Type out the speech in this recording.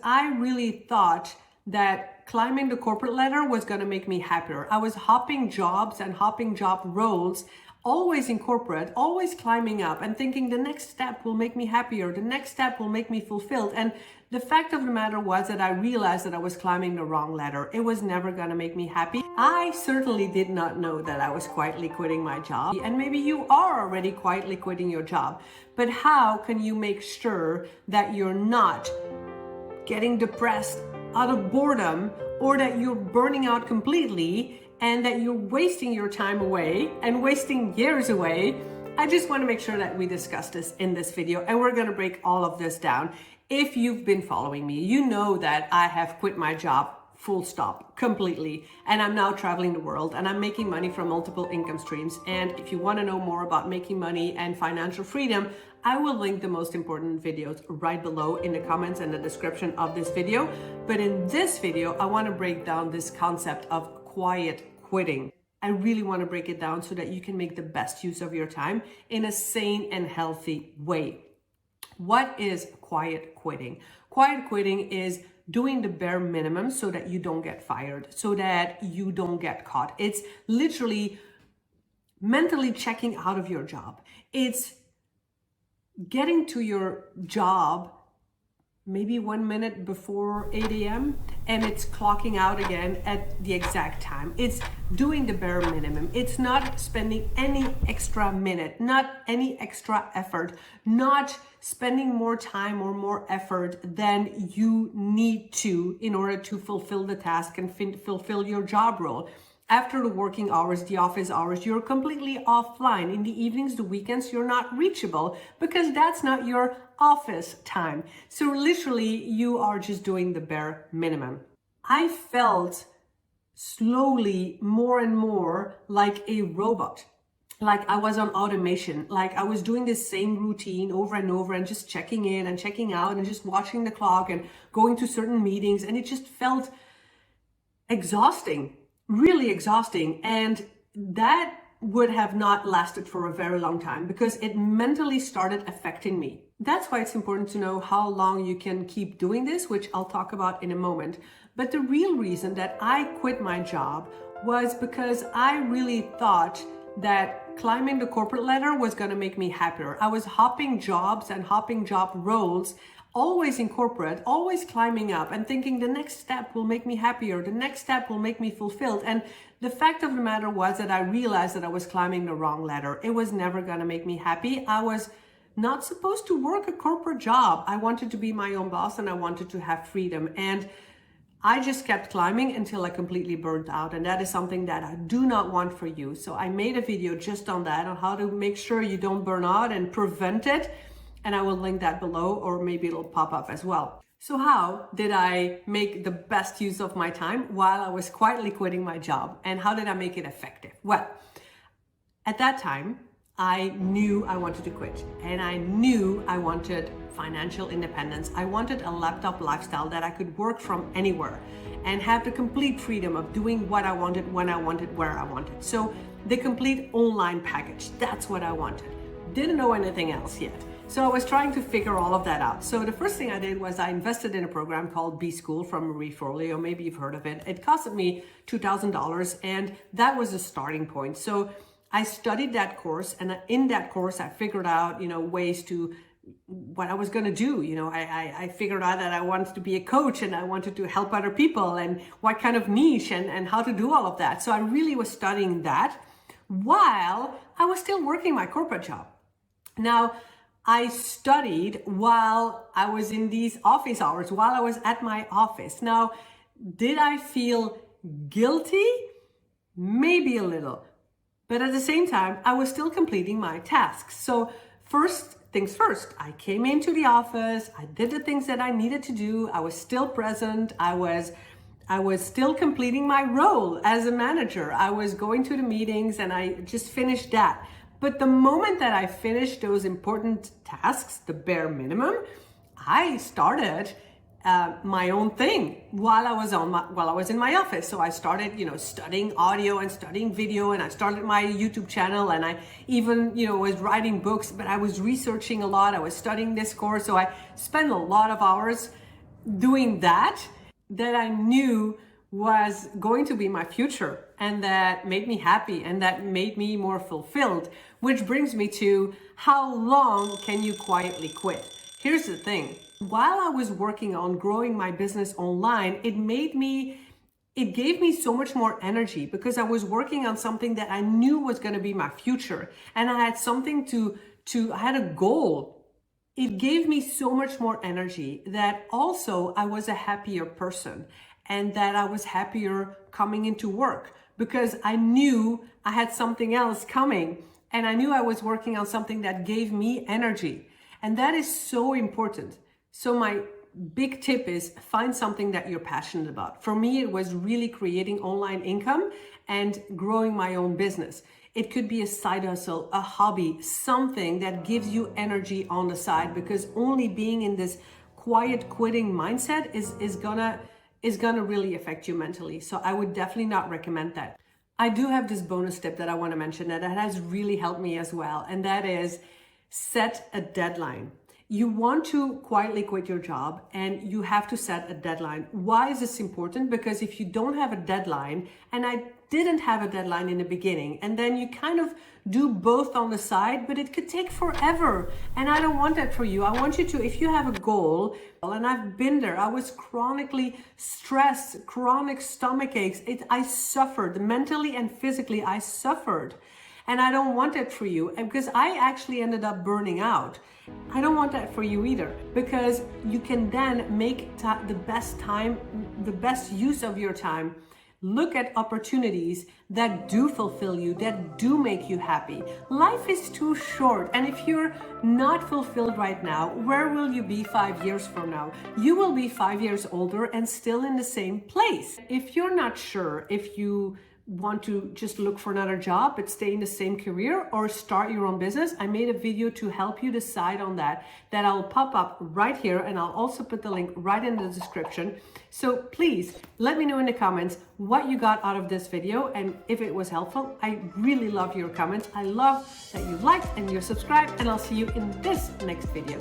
I really thought that climbing the corporate ladder was going to make me happier. I was hopping jobs and hopping job roles, always in corporate, always climbing up and thinking the next step will make me happier, the next step will make me fulfilled. And the fact of the matter was that I realized that I was climbing the wrong ladder. It was never going to make me happy. I certainly did not know that I was quietly quitting my job. And maybe you are already quietly quitting your job. But how can you make sure that you're not getting depressed out of boredom, or that you're burning out completely and that you're wasting your time away and wasting years away? I just want to make sure that we discuss this in this video, and we're going to break all of this down. If you've been following me, you know that I have quit my job full stop, completely. And I'm now traveling the world and I'm making money from multiple income streams. And if you want to know more about making money and financial freedom, I will link the most important videos right below in the comments and the description of this video. But in this video, I want to break down this concept of quiet quitting. I really want to break it down so that you can make the best use of your time in a sane and healthy way. What is quiet quitting? Quiet quitting is doing the bare minimum so that you don't get fired, so that you don't get caught. It's literally mentally checking out of your job. It's getting to your job maybe 1 minute before 8 a.m. and it's clocking out again at the exact time. It's doing the bare minimum. It's not spending any extra minute, not any extra effort, not spending more time or more effort than you need to in order to fulfill the task and fulfill your job role. After the working hours, the office hours, you're completely offline. In the evenings, the weekends, you're not reachable because that's not your office time. So literally, you are just doing the bare minimum. I felt slowly more and more like a robot, like I was on automation, like I was doing the same routine over and over and just checking in and checking out and just watching the clock and going to certain meetings. And it just felt exhausting. Really exhausting. And that would have not lasted for a very long time because it mentally started affecting me. That's why it's important to know how long you can keep doing this, which I'll talk about in a moment. But the real reason that I quit my job was because I really thought that climbing the corporate ladder was going to make me happier. I was hopping jobs and hopping job roles, always in corporate, always climbing up and thinking the next step will make me happier, the next step will make me fulfilled. And the fact of the matter was that I realized that I was climbing the wrong ladder. It was never going to make me happy. I was not supposed to work a corporate job. I wanted to be my own boss and I wanted to have freedom. And I just kept climbing until I completely burnt out. And that is something that I do not want for you. So I made a video just on that, on how to make sure you don't burn out and prevent it. And I will link that below, or maybe it'll pop up as well. So how did I make the best use of my time while I was quietly quitting my job? And how did I make it effective? Well, at that time, I knew I wanted to quit. And I knew I wanted financial independence. I wanted a laptop lifestyle that I could work from anywhere and have the complete freedom of doing what I wanted, when I wanted, where I wanted. So the complete online package, that's what I wanted. Didn't know anything else yet. So I was trying to figure all of that out. So the first thing I did was I invested in a program called B School from Marie Forleo. Maybe you've heard of it. It costed me $2,000 and that was a starting point. So I studied that course, and in that course I figured out, ways to what I was going to do. I figured out that I wanted to be a coach and I wanted to help other people and what kind of niche and how to do all of that. So I really was studying that while I was still working my corporate job. Now, I studied while I was in these office hours, while I was at my office. Now, did I feel guilty? Maybe a little. But at the same time, I was still completing my tasks. So first things first, I came into the office, I did the things that I needed to do, I was still present, I was still completing my role as a manager. I was going to the meetings and I just finished that. But the moment that I finished those important tasks, the bare minimum, I started my own thing while I was in my office. So I started, studying audio and studying video, and I started my YouTube channel, and I even, was writing books, but I was researching a lot. I was studying this course. So I spent a lot of hours doing that I knew was going to be my future, and that made me happy, and that made me more fulfilled. Which brings me to, how long can you quietly quit? Here's the thing. While I was working on growing my business online, it gave me so much more energy, because I was working on something that I knew was going to be my future, and I had something I had a goal. It gave me so much more energy that also I was a happier person, and that I was happier coming into work, because I knew I had something else coming, and I knew I was working on something that gave me energy. And that is so important. So my big tip is, find something that you're passionate about. For me, it was really creating online income and growing my own business. It could be a side hustle, a hobby, something that gives you energy on the side, because only being in this quiet quitting mindset is gonna really affect you mentally. So I would definitely not recommend that. I do have this bonus tip that I want to mention that has really helped me as well, and that is, set a deadline. You want to quietly quit your job, and you have to set a deadline. Why is this important? Because if you don't have a deadline, and I didn't have a deadline in the beginning, and then you kind of do both on the side, but it could take forever. And I don't want that for you. I want you to, if you have a goal, and I've been there, I was chronically stressed, chronic stomach aches. I suffered mentally and physically, I suffered. And I don't want that for you, because I actually ended up burning out. I don't want that for you either, because you can then make the best use of your time. Look at opportunities that do fulfill you, that do make you happy. Life is too short, and if you're not fulfilled right now, where will you be 5 years from now? You will be 5 years older and still in the same place. If you're not sure if you want to just look for another job but stay in the same career, or start your own business, I made a video to help you decide on that I'll pop up right here, and I'll also put the link right in the description. So please let me know in the comments what you got out of this video, and if it was helpful. I really love your comments. I love that you liked and you're subscribed, and I'll see you in this next video.